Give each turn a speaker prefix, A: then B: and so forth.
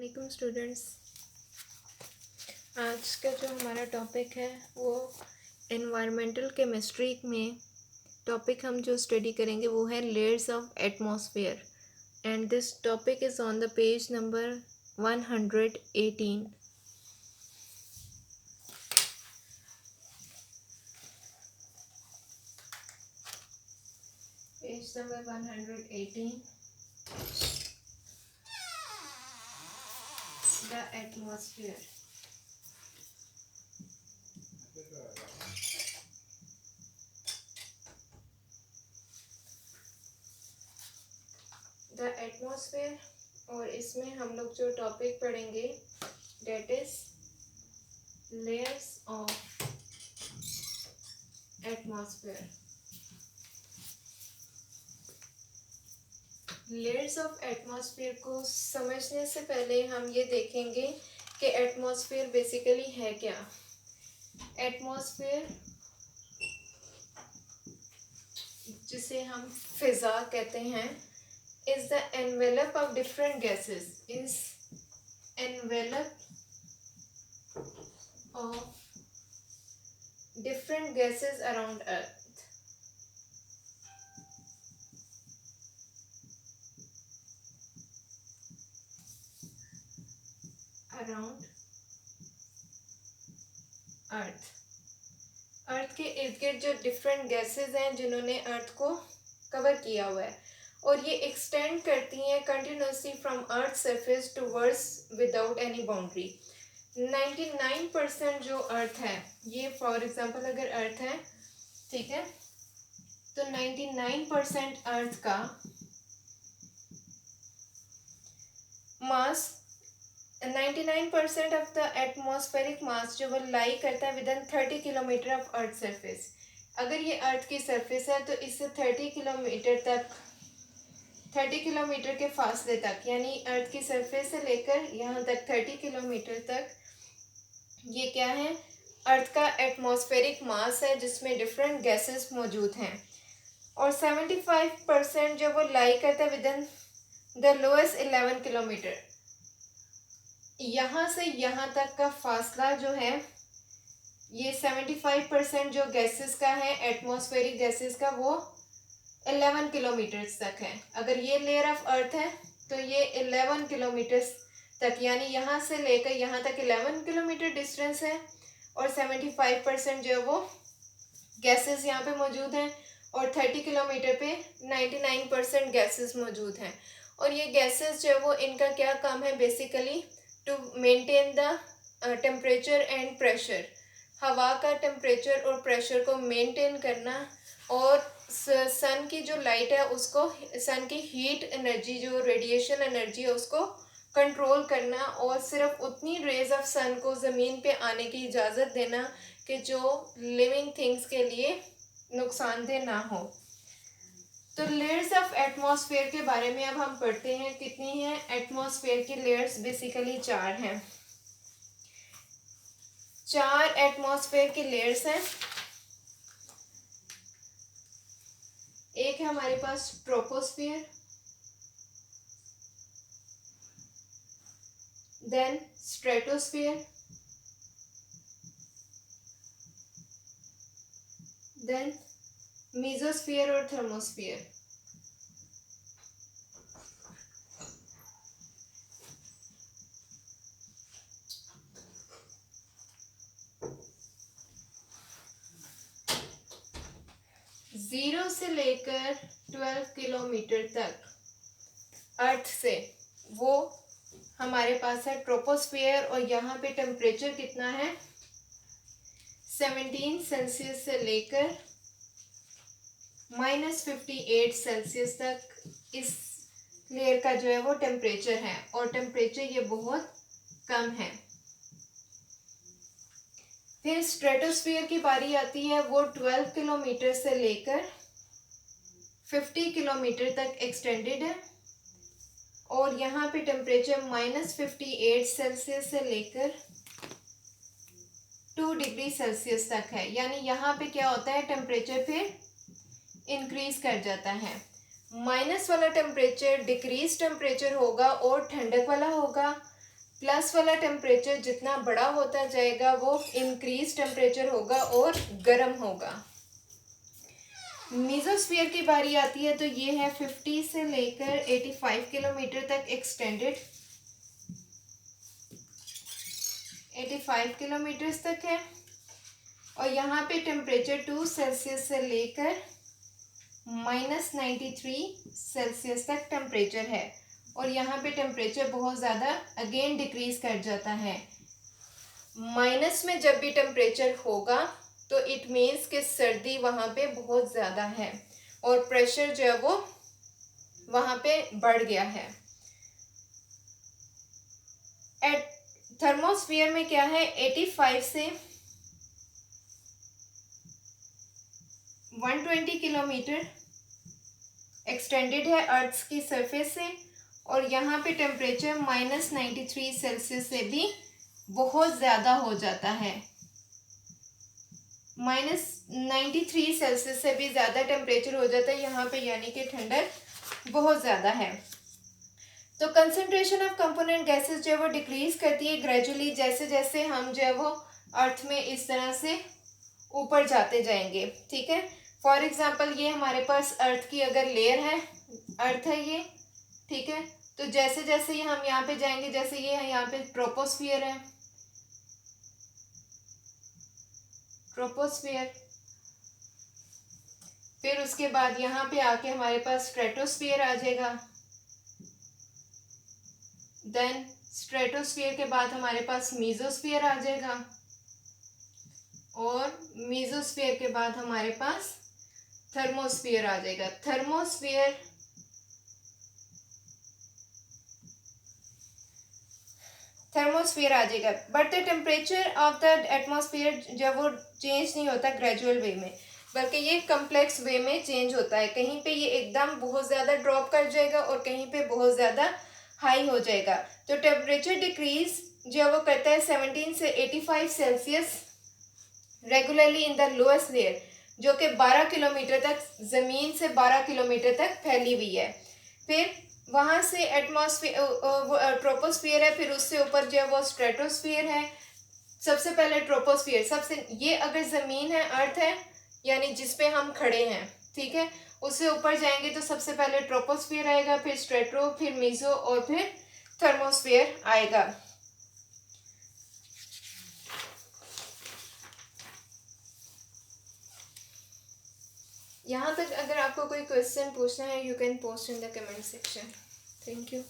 A: वालेकुम स्टूडेंट्स। आज का जो हमारा टॉपिक है वो एनवायरमेंटल केमिस्ट्री में टॉपिक हम जो स्टडी करेंगे वो है layers of atmosphere and this topic is on the page number 118। Page number 118, the atmosphere. The atmosphere, और इसमें हम लोग जो टॉपिक पढ़ेंगे that is layers of atmosphere. Layers of atmosphere को समझने से पहले हम ये देखेंगे कि एटमॉस्फेयर बेसिकली है क्या। एटमॉस्फेयर, जिसे हम फिजा कहते हैं, is the envelope of different gases, is envelope of different gases around earth. Around earth, earth के इर्द गिर्द जो डिफरेंट गैसेस हैं जिन्होंने अर्थ को कवर किया हुआ है, और ये एक्सटेंड करती हैं continuously from earth surface towards without any boundary. 99% जो अर्थ है, ये फॉर एग्जांपल अगर अर्थ है, ठीक है, तो 99% अर्थ का मास, 99% ऑफ द एटमॉस्फेरिक मास जो वो लाई करता है with in 30 kilometre of earth surface. अगर ये अर्थ की सरफेस है तो इससे 30 किलोमीटर तक, 30 किलोमीटर के फासले तक, यानी अर्थ की सरफेस से लेकर यहाँ तक 30 किलोमीटर तक, ये क्या है, अर्थ का एटमॉस्फेरिक मास है जिसमें डिफरेंट गैसेस मौजूद हैं। और 75% जो वो लाई करता है with in the lowest 11 kilometre. यहाँ से यहाँ तक का फासला जो है, ये 75% जो गैसेस का है, एटमॉस्फेरिक गैसेस का, वो 11 किलोमीटर्स तक है। अगर ये लेयर ऑफ अर्थ है तो ये 11 किलोमीटर्स तक, यानी यहाँ से लेकर यहाँ तक 11 किलोमीटर डिस्टेंस है, और 75% जो है वो गैसेस यहाँ पे मौजूद हैं, और 30 किलोमीटर पे 99% गैसेस मौजूद हैं। और ये गैसेस जो है वो, इनका क्या काम है basically, to maintain the temperature and pressure, हवा का टेम्परेचर और प्रेशर को मेंटेन करना, और सन की जो लाइट है उसको, सन की हीट एनर्जी जो रेडिएशन एनर्जी है उसको कंट्रोल करना, और सिर्फ उतनी रेज ऑफ सन को ज़मीन पे आने की इजाज़त देना कि जो लिविंग थिंग्स के लिए नुकसानदेह ना हो। तो लेयर्स ऑफ एटमॉस्फेयर के बारे में अब हम पढ़ते हैं। कितनी हैं एटमॉस्फेयर की लेयर्स? बेसिकली 4 हैं। 4 एटमॉस्फेयर की लेयर्स हैं। एक है हमारे पास troposphere, then stratosphere, then mesosphere और थर्मोस्फियर। जीरो से लेकर 12 किलोमीटर तक अर्थ से वो हमारे पास है ट्रोपोस्फियर, और यहाँ पे टेम्परेचर कितना है, 17 सेल्सियस से लेकर -58 सेल्सियस तक इस लेयर का जो है वो टेम्परेचर है, और टेम्परेचर ये बहुत कम है। फिर स्ट्रेटोस्फियर की बारी आती है, वो 12 किलोमीटर से लेकर 50 किलोमीटर तक एक्सटेंडेड है, और यहाँ पे टेम्परेचर -58 सेल्सियस से लेकर 2 डिग्री सेल्सियस तक है। यानी यहाँ पे क्या होता है, टेम्परेचर फिर इंक्रीज कर जाता है। माइनस वाला टेम्परेचर डिक्रीज टेम्परेचर होगा और ठंडक वाला होगा, प्लस वाला टेम्परेचर जितना बड़ा होता जाएगा वो इंक्रीज टेम्परेचर होगा और गर्म होगा। मीजोस्फीयर की बारी आती है तो ये है 50 से लेकर 85 किलोमीटर तक एक्सटेंडेड, 85 किलोमीटर तक है। और यहाँ पे टेम्परेचर 2 सेल्सियस से लेकर -93 सेल्सियस तक टेम्परेचर है। और यहाँ पे टेम्परेचर बहुत ज़्यादा अगेन डिक्रीज कर जाता है। माइनस में जब भी टेम्परेचर होगा तो इट मीन्स कि सर्दी वहाँ पे बहुत ज़्यादा है और प्रेशर जो है वो वहाँ पे बढ़ गया है। एट थर्मोस्फीयर में क्या है, 85 से 120 किलोमीटर एक्सटेंडेड है अर्थ की सरफेस से। और यहाँ पे टेम्परेचर -93 सेल्सियस से भी बहुत ज़्यादा हो जाता है, -93 सेल्सियस से भी ज़्यादा टेम्परेचर हो जाता है यहाँ पे, यानी कि ठंडक बहुत ज़्यादा है। तो कंसंट्रेशन ऑफ कंपोनेंट गैसेस जो है वो डिक्रीज करती है ग्रेजुअली, जैसे जैसे हम जो है वो अर्थ में इस तरह से ऊपर जाते जाएंगे। ठीक है, फॉर एग्जांपल ये हमारे पास अर्थ की अगर लेयर है, अर्थ है ये, ठीक है, तो जैसे जैसे ये हम यहाँ पे जाएंगे, जैसे ये है यहाँ पे ट्रोपोस्फियर है, ट्रोपोस्फियर, फिर उसके बाद यहाँ पे आके हमारे पास स्ट्रेटोस्फियर आ जाएगा, देन स्ट्रेटोस्फियर के बाद हमारे पास मीजोस्फियर आ जाएगा, और मीजोस्फियर के बाद हमारे पास थर्मोस्फियर आ जाएगा। थर्मोस्फियर आ जाएगा। But the temperature of the atmosphere जब वो चेंज नहीं होता ग्रेजुअल वे में, बल्कि ये कम्प्लेक्स वे में चेंज होता है। कहीं पे ये एकदम बहुत ज़्यादा ड्रॉप कर जाएगा और कहीं पे बहुत ज़्यादा हाई हो जाएगा। तो टेम्परेचर डिक्रीज जो वो करता है 17 से 85 Celsius regularly in the lowest layer, जो कि 12 किलोमीटर तक, ज़मीन से 12 किलोमीटर तक फैली हुई है। फिर वहाँ से एटमॉस्फेयर ट्रोपोस्फियर है, फिर उससे ऊपर जो है वो स्ट्रेटोस्फियर है। सबसे पहले ट्रोपोस्फियर, सबसे ये अगर ज़मीन है, अर्थ है, यानी जिस पे हम खड़े हैं, ठीक है, उससे ऊपर जाएंगे तो सबसे पहले ट्रोपोस्फियर आएगा, फिर स्ट्रेटो, फिर मीजो और फिर थर्मोस्फियर आएगा। यहाँ तक अगर आपको कोई क्वेश्चन पूछना है, you can post in the comment section. Thank you.